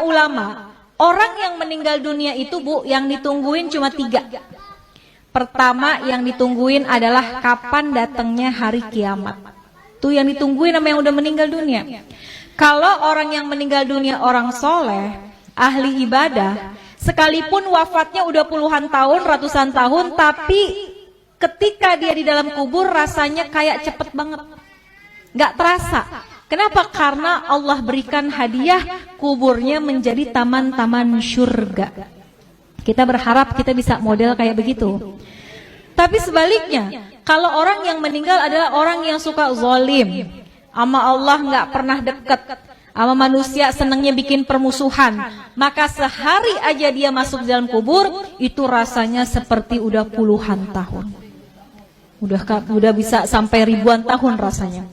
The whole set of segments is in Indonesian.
ulama, orang yang meninggal dunia itu Bu, yang ditungguin cuma 3. Pertama yang ditungguin adalah kapan datangnya hari kiamat. Tuh yang ditungguin sama yang udah meninggal dunia. Kalau orang yang meninggal dunia orang soleh, ahli ibadah, sekalipun wafatnya udah puluhan tahun, ratusan tahun, tapi ketika dia di dalam kubur rasanya kayak cepet banget, nggak terasa. Kenapa? Karena Allah berikan hadiah kuburnya menjadi taman-taman surga. Kita berharap kita bisa model kayak begitu. Tapi sebaliknya, kalau orang yang meninggal adalah orang yang suka zalim, sama Allah nggak pernah dekat, sama manusia senangnya bikin permusuhan, maka sehari aja dia masuk dalam kubur itu rasanya seperti udah puluhan tahun, udah bisa sampai ribuan tahun rasanya.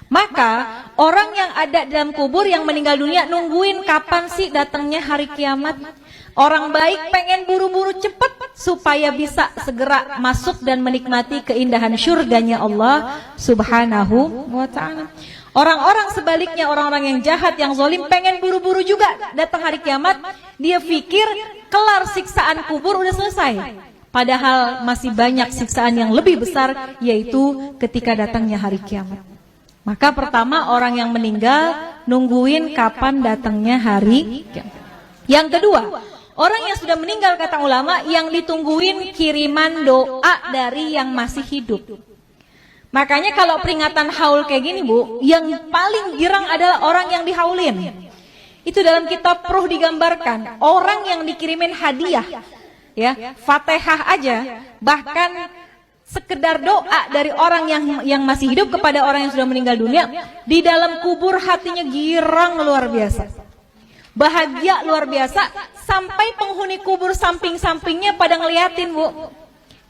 Maka orang yang ada dalam kubur yang meninggal dunia nungguin kapan sih datangnya hari kiamat. Orang baik pengen buru-buru cepat supaya bisa segera masuk dan menikmati keindahan surganya Allah Subhanahu wa ta'ala. Orang-orang sebaliknya, orang-orang yang jahat, yang zalim pengen buru-buru juga datang hari kiamat. Dia pikir kelar siksaan kubur udah selesai. Padahal masih banyak siksaan yang lebih besar, yaitu ketika datangnya hari kiamat. Maka pertama orang yang meninggal nungguin kapan datangnya hari kiamat. Yang kedua, orang yang sudah meninggal kata ulama yang ditungguin kiriman doa dari yang masih hidup. Makanya kalau peringatan haul kayak gini Bu, yang paling girang adalah orang yang dihaulin. Itu dalam kitab Ruh digambarkan, orang yang dikirimin hadiah, ya, Fatihah aja, bahkan sekedar doa dari orang yang masih hidup kepada orang yang sudah meninggal dunia, di dalam kubur hatinya girang luar biasa, bahagia luar biasa, sampai penghuni kubur samping-sampingnya pada ngeliatin Bu.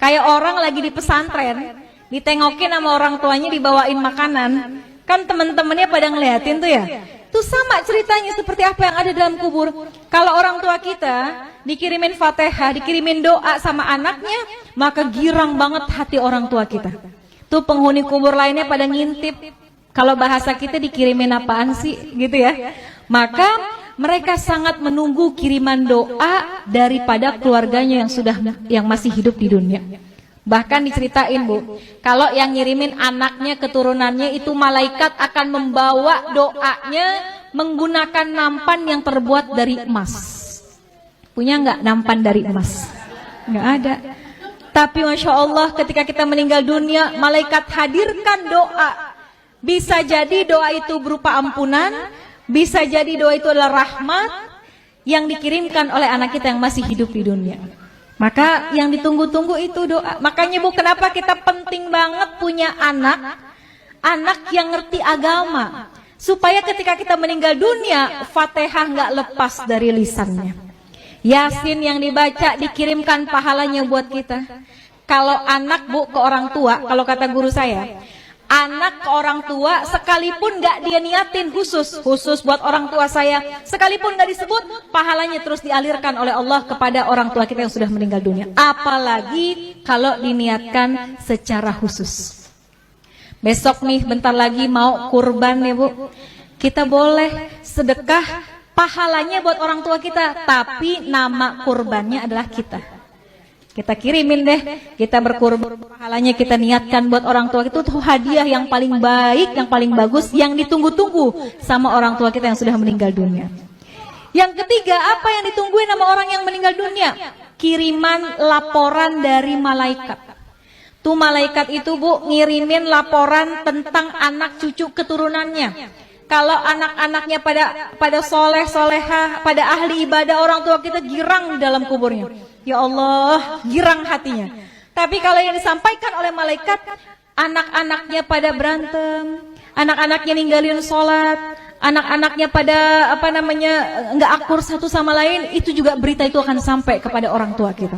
Kayak orang lagi di pesantren, ditengokin sama orang tuanya dibawain makanan, kan teman-temannya pada ngeliatin tuh ya. Itu sama ceritanya seperti apa yang ada dalam kubur. Kalau orang tua kita dikirimin Fatihah, dikirimin doa sama anaknya, maka girang banget hati orang tua kita. Tuh penghuni kubur lainnya pada ngintip. Kalau bahasa kita dikirimin apaan sih gitu ya. Maka mereka sangat menunggu kiriman doa daripada keluarganya yang masih hidup di dunia. Bahkan diceritain Bu, kalau yang ngirimin anaknya, keturunannya itu malaikat akan membawa doanya menggunakan nampan yang terbuat dari emas. Punya nggak nampan dari emas? Nggak ada. Tapi Masya Allah ketika kita meninggal dunia, malaikat hadirkan doa. Bisa jadi doa itu berupa ampunan, bisa jadi doa itu adalah rahmat yang dikirimkan oleh anak kita yang masih hidup di dunia. Maka yang ditunggu-tunggu itu doa. Makanya Bu, kenapa kita penting banget punya anak yang ngerti agama, supaya ketika kita meninggal dunia, Fatihah nggak lepas dari lisannya. Yasin yang dibaca dikirimkan pahalanya buat kita. Kalau anak Bu ke orang tua, kalau kata guru saya, anak ke orang tua sekalipun nggak dia niatin khusus buat orang tua saya, sekalipun nggak disebut, pahalanya terus dialirkan oleh Allah kepada orang tua kita yang sudah meninggal dunia. Apalagi kalau diniatkan secara khusus. Besok nih bentar lagi mau kurban ya Bu, kita boleh sedekah pahalanya buat orang tua kita, tapi nama kurbannya adalah kita. Kita kirimin deh, kita berkurban, pahalanya kita niatkan buat orang tua. Itu tuh hadiah yang paling baik, yang paling bagus, yang ditunggu-tunggu sama orang tua kita yang sudah meninggal dunia. Yang ketiga, apa yang ditungguin sama orang yang meninggal dunia? Kiriman laporan dari malaikat. Tuh malaikat itu Bu ngirimin laporan tentang anak cucu keturunannya. Kalau anak-anaknya pada soleh, solehah, pada ahli ibadah, orang tua kita girang di dalam kuburnya. Ya Allah, girang hatinya. Tapi kalau yang disampaikan oleh malaikat, anak-anaknya pada berantem, anak-anaknya ninggalin sholat, anak-anaknya pada nggak akur satu sama lain, itu juga berita itu akan sampai kepada orang tua kita.